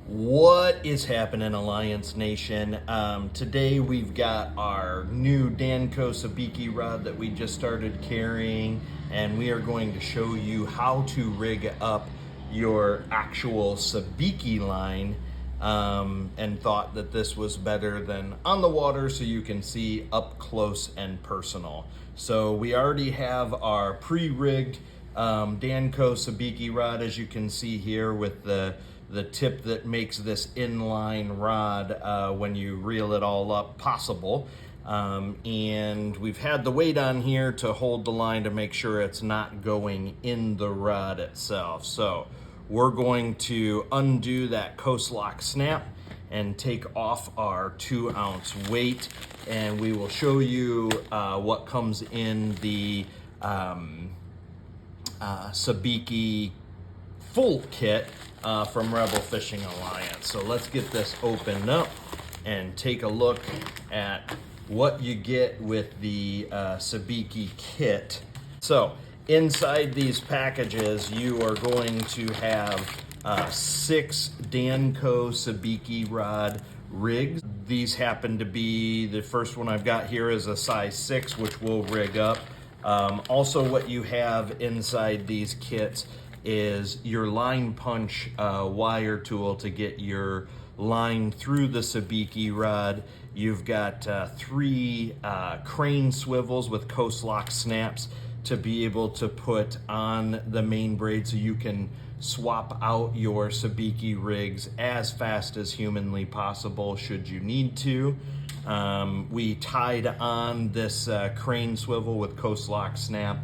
What is happening, Alliance Nation? Today we've got our new Danco Sabiki rod that we just started carrying, and we are going to show you how to rig up your actual Sabiki line, and thought that this was better than on the water so you can see up close and personal. So we already have our pre-rigged Danco Sabiki rod, as you can see here, with the tip that makes this inline rod when you reel it all up possible. And we've had the weight on here to hold the line to make sure it's not going in the rod itself. So we're going to undo that coast lock snap and take off our 2-ounce weight, and we will show you what comes in the Sabiki full kit from Rebel Fishing Alliance. So let's get this opened up and take a look at what you get with the Sabiki kit. So inside these packages, you are going to have 6 Danco Sabiki rod rigs. These happen to be, the first one I've got here is a size 6, which we'll rig up. Also, what you have inside these kits is your line punch wire tool to get your line through the Sabiki rod. You've got 3 crane swivels with coast lock snaps to be able to put on the main braid so you can swap out your Sabiki rigs as fast as humanly possible should you need to. We tied on this crane swivel with coast lock snap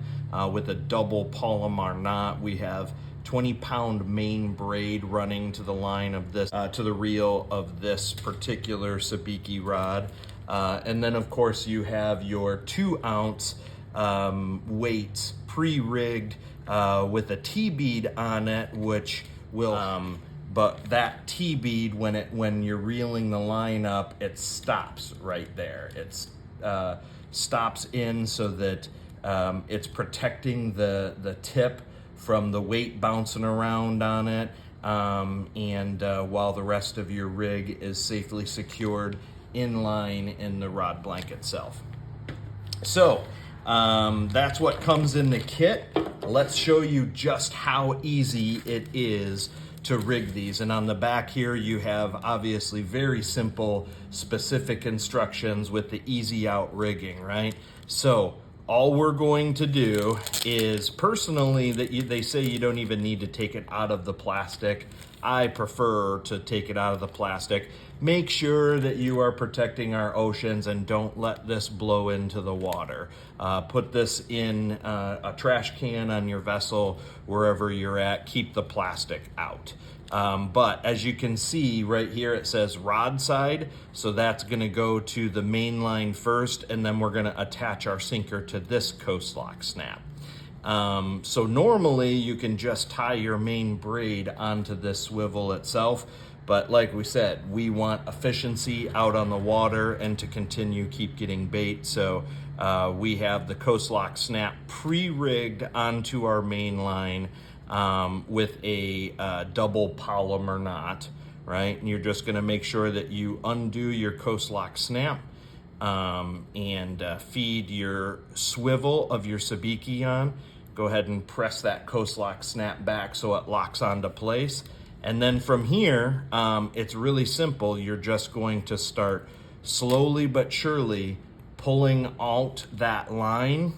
with a double Palomar knot. We have 20-pound main braid running to the line of this, to the reel of this particular Sabiki rod. And then of course you have your 2-ounce weights pre-rigged with a T-bead on it, which will, but that T-bead, when you're reeling the line up, it stops right there. It stops in so that it's protecting the tip from the weight bouncing around on it, and while the rest of your rig is safely secured in line in the rod blank itself. So that's what comes in the kit. Let's show you just how easy it is to rig these. And on the back here you have obviously very simple specific instructions with the easy out rigging, right? So all we're going to do is, personally, they say you don't even need to take it out of the plastic. I prefer to take it out of the plastic. Make sure that you are protecting our oceans and don't let this blow into the water. Put this in a trash can on your vessel, wherever you're at. Keep the plastic out. But as you can see right here, it says rod side. So that's gonna go to the main line first, and then we're gonna attach our sinker to this coast lock snap. So normally you can just tie your main braid onto this swivel itself, but like we said, we want efficiency out on the water and to continue keep getting bait. So we have the coast lock snap pre-rigged onto our main line with a double Palomar knot, right? And you're just gonna make sure that you undo your coast lock snap and feed your swivel of your Sabiki on. Go ahead and press that coast lock snap back so it locks onto place. And then from here, it's really simple. You're just going to start slowly but surely pulling out that line,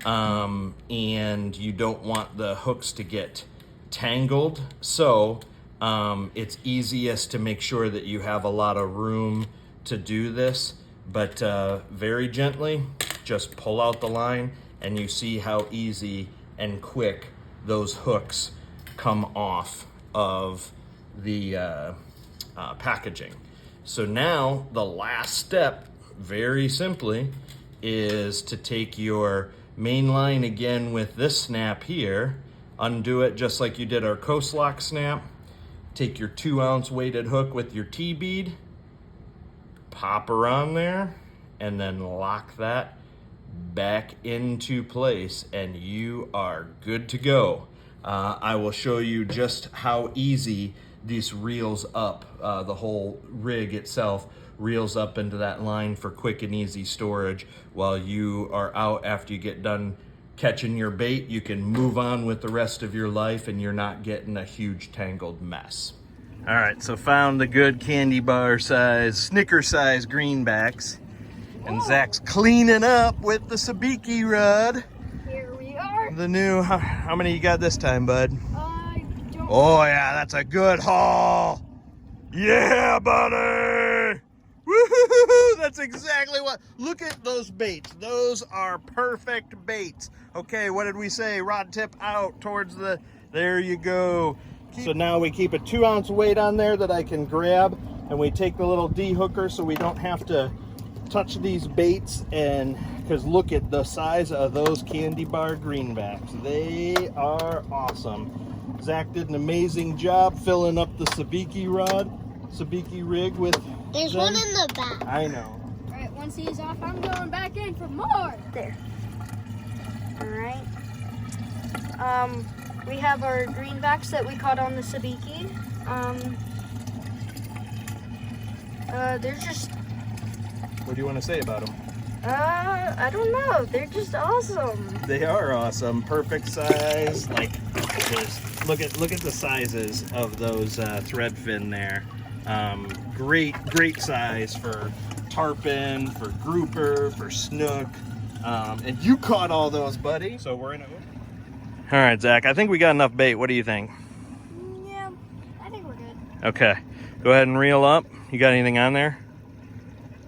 and you don't want the hooks to get tangled. So it's easiest to make sure that you have a lot of room to do this, but very gently, just pull out the line, and you see how easy and quick those hooks come off of the packaging. So now the last step, very simply, is to take your main line again with this snap here, undo it just like you did our coast lock snap, take your 2-ounce weighted hook with your T-bead, pop her on there, and then lock that back into place, and you are good to go. I will show you just how easy this reels up, the whole rig itself reels up into that line for quick and easy storage. While you are out after you get done catching your bait, you can move on with the rest of your life and you're not getting a huge tangled mess. All right, so found the good candy bar size, Snicker size greenbacks. And Zach's cleaning up with the Sabiki rod. Here we are. The new, how many you got this time, bud? I don't Oh yeah, that's a good haul. Yeah, buddy. Woo-hoo-hoo-hoo. That's exactly what, look at those baits. Those are perfect baits. Okay, what did we say? Rod tip out towards the, there you go. So now we keep a 2-ounce weight on there that I can grab, and we take the little D-hooker so we don't have to touch these baits, and because look at the size of those candy bar greenbacks. They are awesome. Zach did an amazing job filling up the Sabiki rig with There's them. one in the back. I know. All right, once he's off, I'm going back in for more. There. All right. We have our greenbacks that we caught on the Sabiki. They're just, What do you want to say about them? I don't know. They're just awesome. They are awesome. Perfect size. Like, look at the sizes of those threadfin there. Great size for tarpon, for grouper, for snook. And you caught all those, buddy. So we're in a... All right, Zach, I think we got enough bait. What do you think? Yeah, I think we're good. Okay, go ahead and reel up. You got anything on there?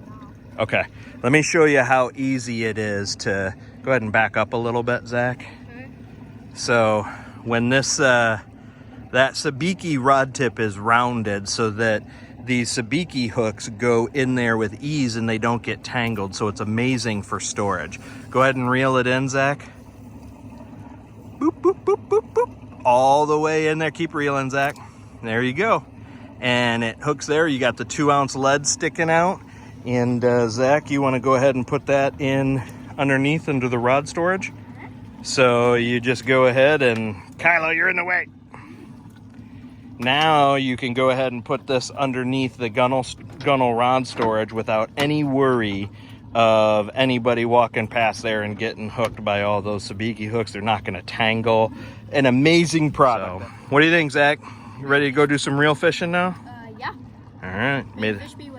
No. Okay, let me show you how easy it is to, go ahead and back up a little bit, Zach. Okay. So when this, that Sabiki rod tip is rounded so that these Sabiki hooks go in there with ease and they don't get tangled, so it's amazing for storage. Go ahead and reel it in, Zach. Boop, boop, boop, boop, boop. All the way in there. Keep reeling, Zach. There you go. And it hooks there. You got the 2-ounce lead sticking out. And Zach, you want to go ahead and put that in underneath into the rod storage? So you just go ahead and, Kylo, you're in the way. Now you can go ahead and put this underneath the gunnel rod storage without any worry of anybody walking past there and getting hooked by all those Sabiki hooks. They're not going to tangle. An amazing product. So, what do you think, Zach? You ready to go do some real fishing now? Yeah. All right. May the fish be